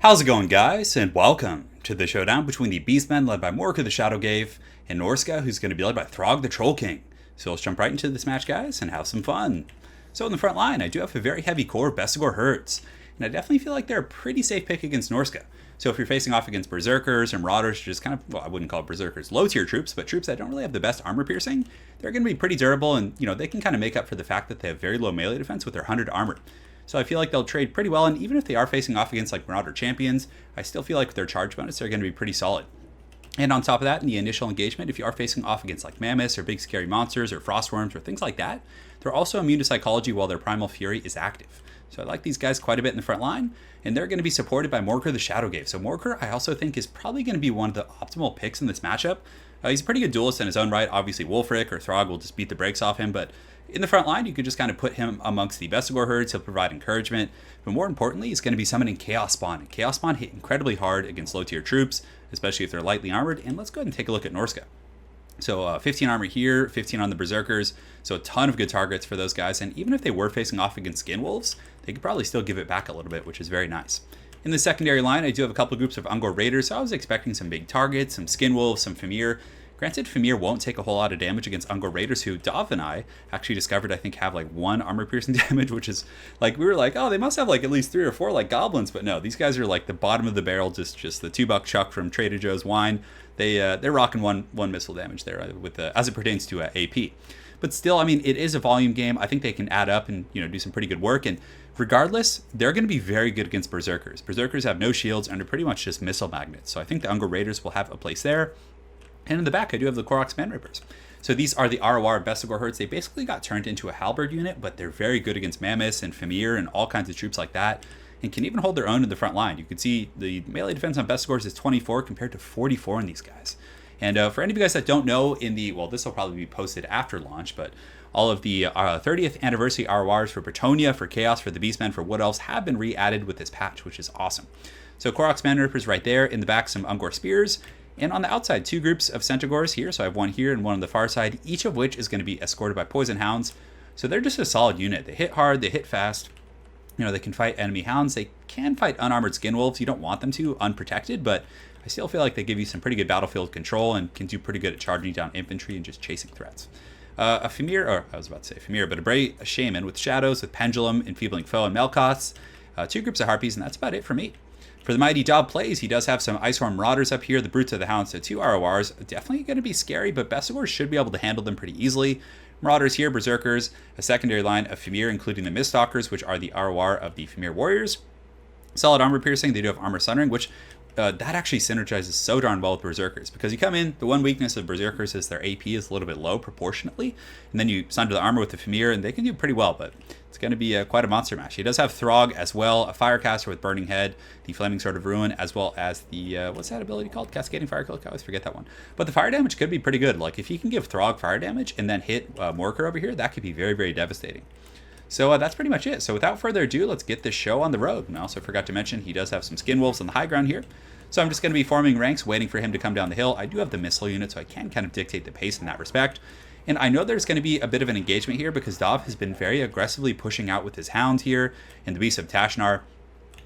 How's it going, guys? And welcome to the showdown between the Beastmen led by Morka the Shadowgave and Norsca, who's going to be led by Throg the Troll King. So let's jump right into this match, guys, and have some fun. So in the front line, I do have a very heavy core of Bestigor Herds, and I definitely feel like they're a pretty safe pick against Norsca. So if you're facing off against Berserkers or Marauders, just kind of, well, I wouldn't call it Berserkers, low-tier troops, but troops that don't really have the best armor piercing, they're going to be pretty durable, and, they can kind of make up for the fact that they have very low melee defense with their 100 armor. So I feel like they'll trade pretty well, and even if they are facing off against like Marauder champions, I still feel like with their charge bonus, they're going to be pretty solid. And on top of that, in the initial engagement, if you are facing off against like mammoths or big scary monsters or frostworms or things like that, they're also immune to psychology while their primal fury is active. So I like these guys quite a bit in the front line, and they're going to be supported by Morker the Shadowgave. So Morker, I also think, is probably going to be one of the optimal picks in this matchup. He's a pretty good duelist in his own right. Obviously, Wolfric or Throg will just beat the brakes off him, but in the front line, you could just kind of put him amongst the Bestigor herds. He'll provide encouragement, but more importantly, he's going to be summoning Chaos Spawn. And Chaos Spawn hit incredibly hard against low-tier troops, especially if they're lightly armored. And let's go ahead and take a look at Norsca. So 15 armor here, 15 on the Berserkers, so a ton of good targets for those guys. And even if they were facing off against Skin Wolves, they could probably still give it back a little bit, which is very nice. In the secondary line, I do have a couple groups of Ungor Raiders, so I was expecting some big targets, some Skin Wolves, some Fimir. Granted, Fimir won't take a whole lot of damage against Ungor Raiders, who Dov and I actually discovered, I think, have like 1 armor piercing damage, which is like, we were like, oh, they must have like at least 3 or 4 like goblins, but no, these guys are like the bottom of the barrel, just the $2 chuck from Trader Joe's wine. They're rocking one missile damage there with as it pertains to AP. But still, I mean, it is a volume game. I think they can add up and do some pretty good work. And regardless, they're going to be very good against Berserkers. Berserkers have no shields and are pretty much just missile magnets. So I think the Ungor Raiders will have a place there. And in the back, I do have the Koroks Man Rippers. So these are the ROR Bestigor Herds. They basically got turned into a halberd unit, but they're very good against Mammoths and Fimir and all kinds of troops like that, and can even hold their own in the front line. You can see the melee defense on Bestigors is 24 compared to 44 in these guys. And for any of you guys that don't know, this will probably be posted after launch, but all of the 30th anniversary RORs for Bretonia, for Chaos, for the Beastmen, for Wood Elves have been re-added with this patch, which is awesome. So Koroks Man Rippers right there. In the back, some Ungor Spears. And on the outside, 2 groups of Centaurs here. So I have one here and one on the far side, each of which is going to be escorted by Poison Hounds. So they're just a solid unit. They hit hard, they hit fast. They can fight enemy hounds. They can fight unarmored Skin Wolves. You don't want them to, unprotected, but I still feel like they give you some pretty good battlefield control and can do pretty good at charging down infantry and just chasing threats. A Fimir, or I was about to say Fimir, but a Shaman with Shadows, with Pendulum, Enfeebling Foe, and Melkoths. 2 groups of Harpies, and that's about it for me. For the Mighty Dob plays, he does have some Iceworm Marauders up here, the Brutes of the Hound, so 2 RORs. Definitely going to be scary, but Bestigors should be able to handle them pretty easily. Marauders here, Berserkers, a secondary line of Fimir, including the Miststalkers, which are the ROR of the Fimir Warriors. Solid armor piercing, they do have armor sundering, which that actually synergizes so darn well with Berserkers, because you come in, the one weakness of Berserkers is their AP is a little bit low proportionately, and then you sunder the armor with the Fimir, and they can do pretty well, but it's going to be quite a monster match. He does have Throg as well, a Firecaster with Burning Head, the Flaming Sword of Ruin, as well as the, what's that ability called? Cascading Fire Cloak? I always forget that one. But the fire damage could be pretty good. Like, if you can give Throg fire damage and then hit Morker over here, that could be very, very devastating. So that's pretty much it. So without further ado, let's get this show on the road. And I also forgot to mention, he does have some Skin Wolves on the high ground here. So I'm just going to be forming ranks, waiting for him to come down the hill. I do have the missile unit, so I can kind of dictate the pace in that respect. And I know there's going to be a bit of an engagement here because Dov has been very aggressively pushing out with his hounds here and the Beasts of Tashnar,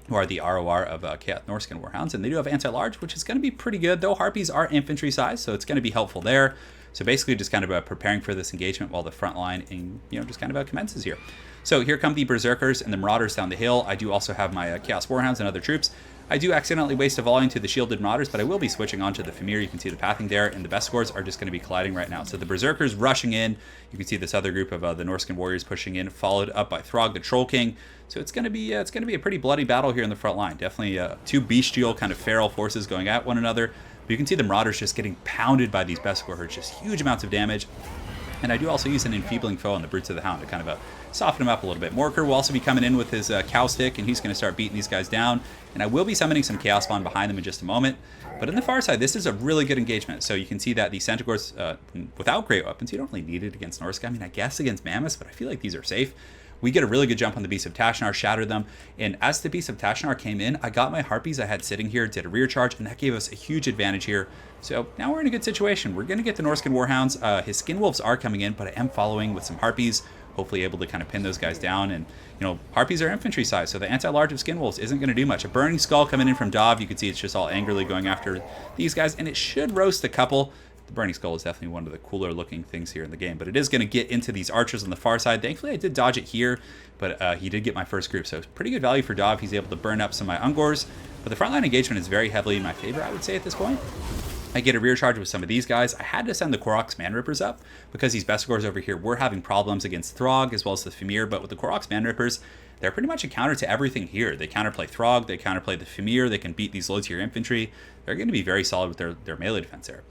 who are the ROR of Norscan Warhounds. And they do have anti-large, which is going to be pretty good, though Harpies are infantry size, so it's going to be helpful there. So basically just kind of preparing for this engagement while the front line just kind of commences here. So here come the Berserkers and the Marauders down the hill. I do also have my Chaos Warhounds and other troops. I do accidentally waste a volume to the shielded Marauders, but I will be switching on to the Fimir. You can see the pathing there, and the Bestigors are just going to be colliding right now. So the Berserkers rushing in. You can see this other group of the Norscan warriors pushing in, followed up by Throg the Troll King. So it's going to be a pretty bloody battle here in the front line. Definitely 2 bestial kind of feral forces going at one another. But you can see the Marauders just getting pounded by these Bestigor herds, just huge amounts of damage. And I do also use an Enfeebling Foe on the Brutes of the Hound to kind of soften him up a little bit. Morker will also be coming in with his cow stick, and he's going to start beating these guys down. And I will be summoning some Chaos Spawn behind them in just a moment. But in the far side, this is a really good engagement. So you can see that the Centaurs, without great weapons, you don't really need it against Norsca. I mean, I guess against Mammoths, but I feel like these are safe. We get a really good jump on the Beasts of Tashnar, shatter them, and as the Beasts of Tashnar came in, I got my Harpies I had sitting here, did a rear charge, and that gave us a huge advantage here. So now we're in a good situation. We're going to get the Norscan Warhounds. His Skin Wolves are coming in, but I am following with some Harpies, hopefully able to kind of pin those guys down. And, you know, Harpies are infantry size, so the anti-large of Skinwolves isn't going to do much. A Burning Skull coming in from Dov, you can see it's just all angrily going after these guys, and it should roast a couple. The Burning Skull is definitely one of the cooler looking things here in the game, but it is going to get into these archers on the far side. Thankfully, I did dodge it here, but he did get my first group, so it's pretty good value for Dov. He's able to burn up some of my Ungors, but the frontline engagement is very heavily in my favor, I would say, at this point. I get a rear charge with some of these guys. I had to send the Koroks Man Rippers up because these Bestigors over here were having problems against Throg as well as the Fimir, but with the Koroks Man Rippers, they're pretty much a counter to everything here. They counterplay Throg, they counterplay the Fimir, they can beat these low tier infantry. They're going to be very solid with their melee defense there.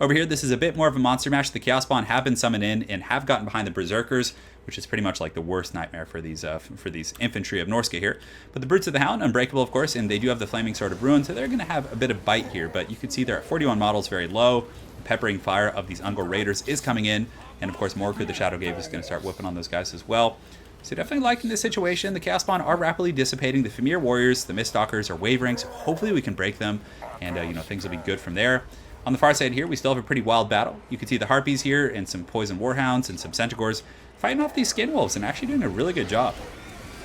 Over here, this is a bit more of a monster match. The Chaos Spawn have been summoned in and have gotten behind the Berserkers, which is pretty much like the worst nightmare for these infantry of Norsca here. But the Brutes of the Hound, unbreakable of course, and they do have the Flaming Sword of Ruin, so they're going to have a bit of bite here. But you can see they're at 41 models, very low. The peppering fire of these Ungor Raiders is coming in, and of course Morkur the Shadowgave is going to start whipping on those guys as well. So definitely liking this situation. The Chaos Spawn are rapidly dissipating. The Fimir Warriors, the Miststalkers are wavering, so hopefully we can break them, and you know, things will be good from there. On the far side here, we still have a pretty wild battle. You can see the Harpies here and some Poison Warhounds and some Centaurs fighting off these Skinwolves and actually doing a really good job.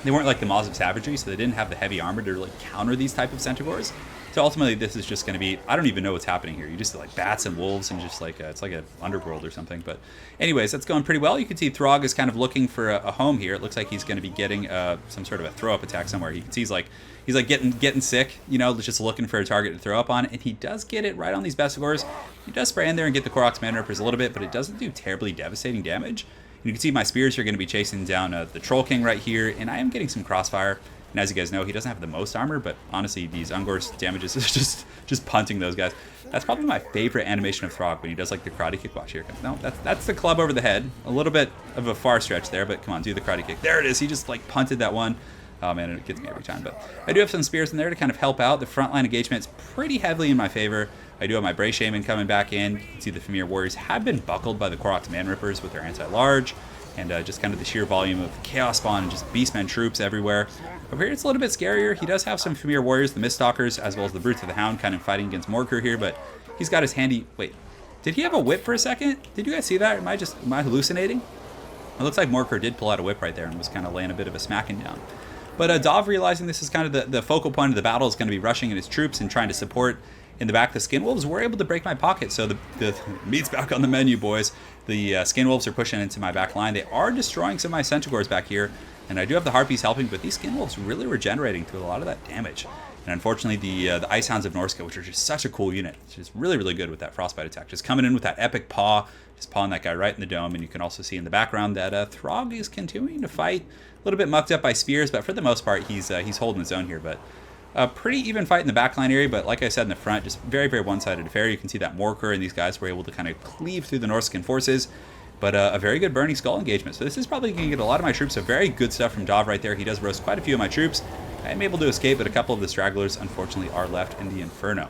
They weren't like the Maws of Savagery, so they didn't have the heavy armor to really counter these type of Centaurs. So ultimately, this is just going to be, I don't even know what's happening here. You just like bats and wolves and just like, it's like an underworld or something. But anyways, that's going pretty well. You can see Throg is kind of looking for a home here. It looks like he's going to be getting some sort of a throw-up attack somewhere. You can see he's like getting sick, you know, just looking for a target to throw up on. And he does get it right on these Bestigors. He does spray in there and get the Koroks Man Rippers a little bit, but it doesn't do terribly devastating damage. And you can see my spears are going to be chasing down the Troll King right here, and I am getting some crossfire. And as you guys know, he doesn't have the most armor, but honestly, these Ungor's damages is just punting those guys. That's probably my favorite animation of Throg, when he does like the karate kick. Watch here. No, that's the club over the head. A little bit of a far stretch there, but come on, do the karate kick. There it is. He just like punted that one. Oh man, it gets me every time. But I do have some spears in there to kind of help out. The frontline engagement is pretty heavily in my favor. I do have my Bray Shaman coming back in. You can see the Fimir Warriors have been buckled by the Koroks Man Rippers with their anti-large. And just kind of the sheer volume of Chaos Spawn and just Beastmen troops everywhere. Over here, it's a little bit scarier. He does have some Fimir Warriors, the Miststalkers, as well as the Brutes of the Hound kind of fighting against Morkur here, but he's got his handy... Wait, did he have a whip for a second? Did you guys see that? Am I hallucinating? It looks like Morkur did pull out a whip right there and was kind of laying a bit of a smacking down. But Dov, realizing this is kind of the focal point of the battle, is going to be rushing in his troops and trying to support in the back. The Skinwolves were able to break my pocket, so the meat's back on the menu, boys. The Skinwolves are pushing into my back line. They are destroying some of my Centaurs back here, and I do have the Harpies helping, but these Skinwolves really regenerating through a lot of that damage. And unfortunately, the Ice Hounds of Norsca, which are just such a cool unit, it's just really, really good with that Frostbite attack. Just coming in with that epic paw, just pawing that guy right in the dome, and you can also see in the background that Throg is continuing to fight, a little bit mucked up by spears, but for the most part, he's holding his own here. But a pretty even fight in the backline area, but like I said in the front, just very, very one-sided affair. You can see that Morkur and these guys were able to kind of cleave through the Norscan forces, but a very good Burning Skull engagement. So this is probably going to get a lot of my troops. So very good stuff from Dov right there. He does roast quite a few of my troops. I am able to escape, but a couple of the stragglers, unfortunately, are left in the Inferno.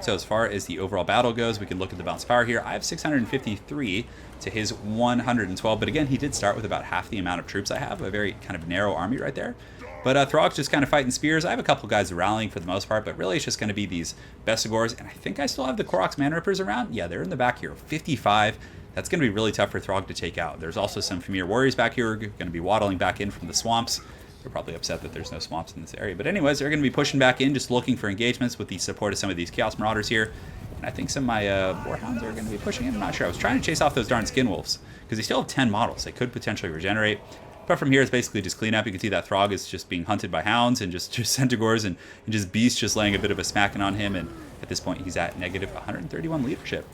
So as far as the overall battle goes, we can look at the balanced power here. I have 653 to his 112, but again, he did start with about half the amount of troops I have, a very kind of narrow army right there. But Throg's just kind of fighting spears. I have a couple guys rallying for the most part, but really it's just going to be these Bestigors, and I think I still have the Koroks Man Rippers around. Yeah, they're in the back here, 55. That's going to be really tough for Throg to take out. There's also some Fimir Warriors back here who are going to be waddling back in from the swamps. They're probably upset that there's no swamps in this area. But anyways, they're going to be pushing back in, just looking for engagements with the support of some of these Chaos Marauders here. And I think some of my Warhounds are going to be pushing in. I'm not sure. I was trying to chase off those darn Skinwolves because they still have 10 models. They could potentially regenerate. But from here, it's basically just cleanup. You can see that Throg is just being hunted by hounds and just Centaurs and just beasts just laying a bit of a smacking on him. And at this point, he's at negative 131 leadership.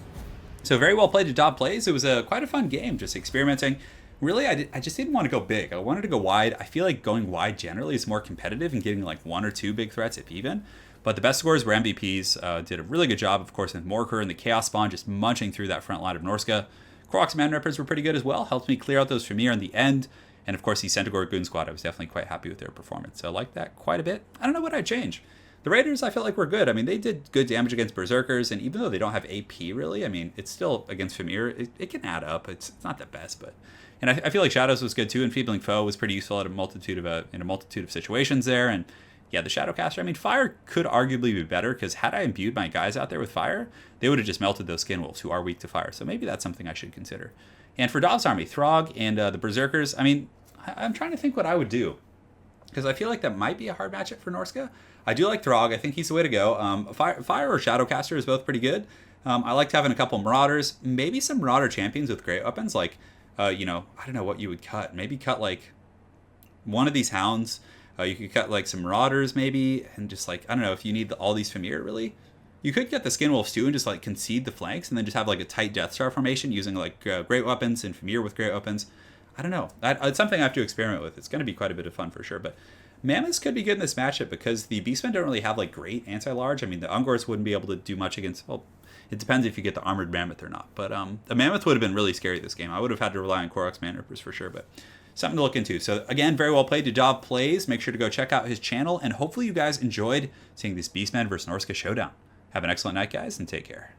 So very well played to Dov plays. It was quite a fun game, just experimenting. Really, I just didn't want to go big. I wanted to go wide. I feel like going wide generally is more competitive and getting like one or two big threats, if even. But the Bestigors were MVPs, did a really good job, of course, with Morkur and the Chaos Spawn just munching through that front line of Norsca. Koroks Man Rippers were pretty good as well, helped me clear out those Fimir in the end. And of course, the Centaur Goon Squad, I was definitely quite happy with their performance. So I liked that quite a bit. I don't know what I'd change. The Raiders, I felt like were good. I mean, they did good damage against Berserkers, and even though they don't have AP really, I mean, it's still against Fimir. It can add up. It's not the best, but and I feel like Shadows was good too. Enfeebling Foe was pretty useful at in a multitude of situations there. And yeah, the Shadowcaster. I mean, Fire could arguably be better because had I imbued my guys out there with Fire, they would have just melted those Skinwolves who are weak to Fire. So maybe that's something I should consider. And for Dov's army, Throg and the Berserkers, I mean, I'm trying to think what I would do. Because I feel like that might be a hard matchup for Norsca. I do like Throg. I think he's the way to go. Fire or Shadowcaster is both pretty good. I liked having a couple Marauders. Maybe some Marauder champions with great weapons. Like, you know, I don't know what you would cut. Maybe cut, like, one of these Hounds. You could cut, like, some Marauders, maybe. And just, like, I don't know if you need all these Familiar, really. You could get the Skinwolves, too, and just, like, concede the flanks. And then just have, like, a tight Death Star formation using, like, great weapons and Familiar with great weapons. I don't know. It's something I have to experiment with. It's going to be quite a bit of fun for sure. But Mammoths could be good in this matchup because the Beastmen don't really have like great anti-large. I mean, the Ungors wouldn't be able to do much against. Well, it depends if you get the armored Mammoth or not. But the Mammoth would have been really scary this game. I would have had to rely on Koroks Man-Rippers for sure. But something to look into. So again, very well played to Dov Plays. Make sure to go check out his channel. And hopefully you guys enjoyed seeing this Beastmen versus Norsca showdown. Have an excellent night, guys, and take care.